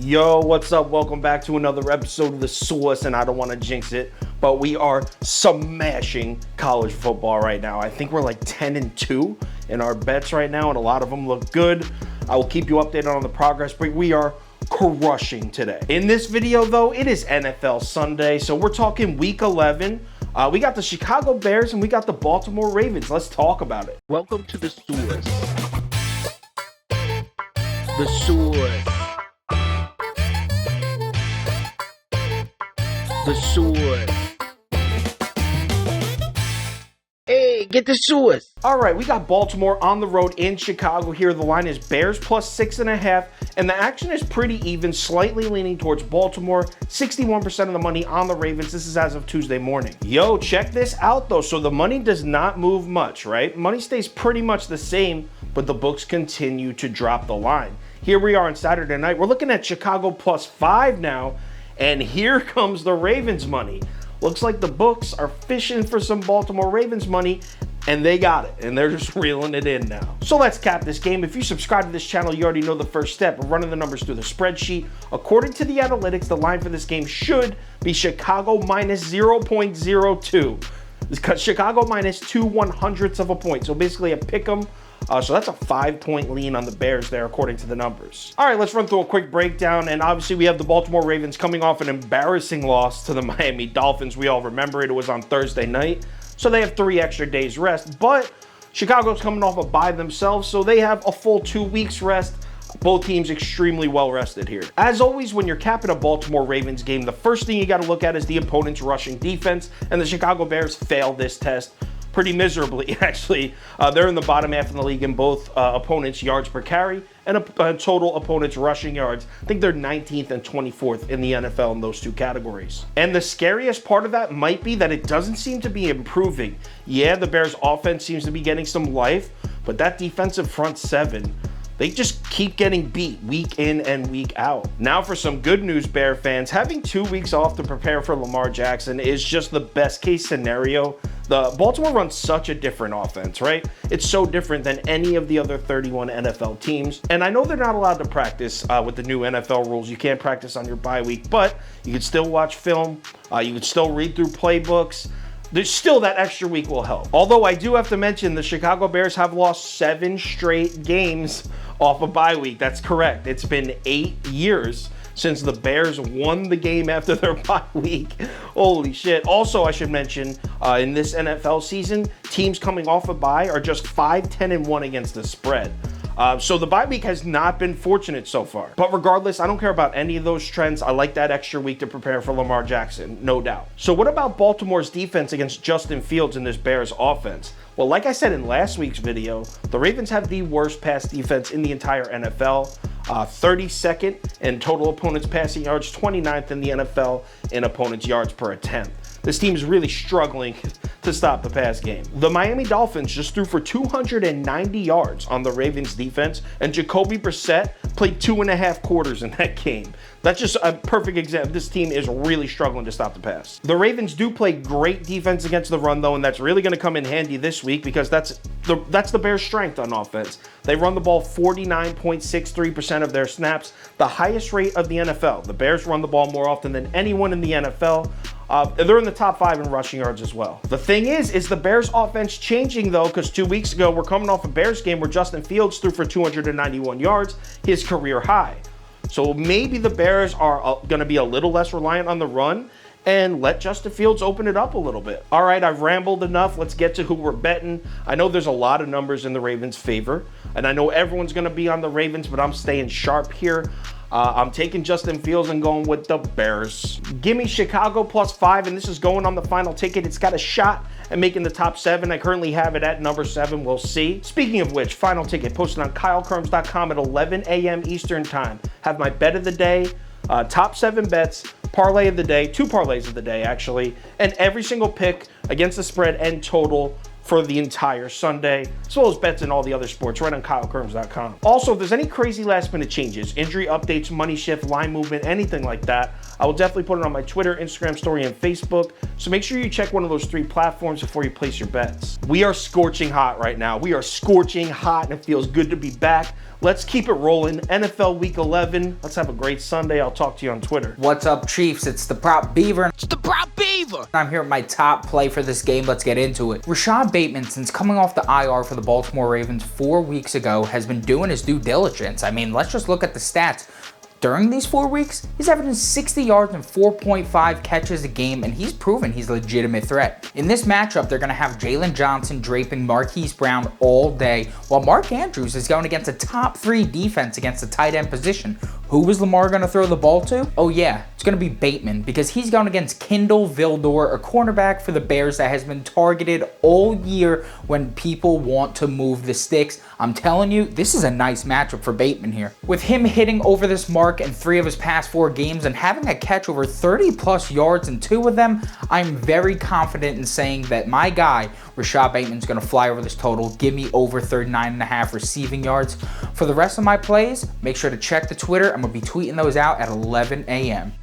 Yo, what's up? Welcome back to another episode of The Source, and I don't want to jinx it, but we are smashing college football right now. I think we're like 10-2 in our bets right now, and a lot of them look good. I will keep you updated on the progress, but we are crushing today. In this video, though, it is NFL Sunday, so we're talking Week 11. We got the Chicago Bears and we got the Baltimore Ravens. Let's talk about it. Welcome to The Source. The Source. The Source. Hey, get the Source. All right, we got Baltimore on the road in Chicago here. The line is Bears plus 6.5, and the action is pretty even, slightly leaning towards Baltimore. 61% of the money on the Ravens. This is as of Tuesday morning. Yo, check this out though. So the money does not move much, right? Money stays pretty much the same, but the books continue to drop the line. Here we are on Saturday night. We're looking at Chicago plus 5 now, and here comes the Ravens money. Looks like the books are fishing for some Baltimore Ravens money, and they got it, and they're just reeling it in now. So let's cap this game. If you subscribe to this channel, you already know the first step. We're running the numbers through the spreadsheet. According to the analytics, the line for this game should be Chicago minus 0.02. Chicago minus 2/100ths of a point. So basically a pick 'em. So that's a 5-point lean on the Bears there, according to the numbers. All right, let's run through a quick breakdown. And obviously, we have the Baltimore Ravens coming off an embarrassing loss to the Miami Dolphins. We all remember it. It was on Thursday night. So they have 3 extra days rest. But Chicago's coming off a bye themselves, so they have a full 2 weeks rest. Both teams extremely well rested here. As always, when you're capping a Baltimore Ravens game, the first thing you got to look at is the opponent's rushing defense. And the Chicago Bears failed this test pretty miserably, actually. They're in the bottom half of the league in both opponents' yards per carry and total opponents' rushing yards. I think they're 19th and 24th in the NFL in those two categories. And the scariest part of that might be that it doesn't seem to be improving. Yeah, the Bears' offense seems to be getting some life, but that defensive front seven, they just keep getting beat week in and week out. Now for some good news, Bear fans. Having 2 weeks off to prepare for Lamar Jackson is just the best case scenario. The Baltimore runs such a different offense, right? It's so different than any of the other 31 NFL teams. And I know they're not allowed to practice with the new NFL rules. You can't practice on your bye week, but you can still watch film. You can still read through playbooks. There's still that extra week will help. Although I do have to mention the Chicago Bears have lost 7 straight games off a bye week. That's correct. It's been 8 years since the Bears won the game after their bye week. Holy shit. Also, I should mention, in this NFL season, teams coming off a bye are just 5-10-1 against the spread. So the bye week has not been fortunate so far. But regardless, I don't care about any of those trends. I like that extra week to prepare for Lamar Jackson, no doubt. So what about Baltimore's defense against Justin Fields in this Bears offense? Well, like I said in last week's video, the Ravens have the worst pass defense in the entire NFL. 32nd in total opponents passing yards, 29th in the NFL in opponents yards per attempt. This team is really struggling to stop the pass game. The Miami Dolphins just threw for 290 yards on the Ravens defense, and Jacoby Brissett played 2.5 quarters in that game. That's just a perfect example. This team is really struggling to stop the pass. The Ravens do play great defense against the run, though, and that's really going to come in handy this week because that's the Bears' strength on offense. They run the ball 49.63% of their snaps, the highest rate of the NFL. The Bears run the ball more often than anyone in the NFL. They're in the top 5 in rushing yards as well. The thing is the Bears offense changing though, because 2 weeks ago, we're coming off a Bears game where Justin Fields threw for 291 yards, his career high. So maybe the Bears are going to be a little less reliant on the run and let Justin Fields open it up a little bit. All right, I've rambled enough. Let's get to who we're betting. I know there's a lot of numbers in the Ravens' favor, and I know everyone's going to be on the Ravens, but I'm staying sharp here. I'm taking Justin Fields and going with the Bears. Give me Chicago plus 5, and this is going on the final ticket. It's got a shot at making the top 7. I currently have it at number 7. We'll see. Speaking of which, final ticket posted on KyleKirms.com at 11 a.m. Eastern time. Have my bet of the day, top 7 bets, parlay of the day, 2 parlays of the day actually, and every single pick against the spread and total for the entire Sunday, as well as bets in all the other sports, right on KyleKirms.com. Also, if there's any crazy last minute changes, injury updates, money shift, line movement, anything like that, I will definitely put it on my Twitter, Instagram story, and Facebook. So make sure you check one of those 3 platforms before you place your bets. We are scorching hot right now. We are scorching hot, and it feels good to be back. Let's keep it rolling. NFL Week 11. Let's have a great Sunday. I'll talk to you on Twitter. What's up, Chiefs? It's the Prop Beaver. It's the Prop Beaver. I'm here with my top play for this game. Let's get into it. Rashad Bateman, since coming off the IR for the Baltimore Ravens 4 weeks ago, has been doing his due diligence. I mean, let's just look at the stats. During these 4 weeks, he's averaging 60 yards and 4.5 catches a game, and he's proven he's a legitimate threat. In this matchup, they're going to have Jalen Johnson draping Marquise Brown all day, while Mark Andrews is going against a top 3 defense against the tight end position. Who is Lamar going to throw the ball to? Oh yeah, it's going to be Bateman, because he's going against Kindle Vildor, a cornerback for the Bears that has been targeted all year when people want to move the sticks. I'm telling you, this is a nice matchup for Bateman here. With him hitting over this mark in 3 of his past 4 games and having a catch over 30 plus yards in 2 of them, I'm very confident in saying that my guy, Rashad Bateman's going to fly over this total, give me over 39.5 receiving yards. For the rest of my plays, make sure to check the Twitter. I'm going to be tweeting those out at 11 a.m.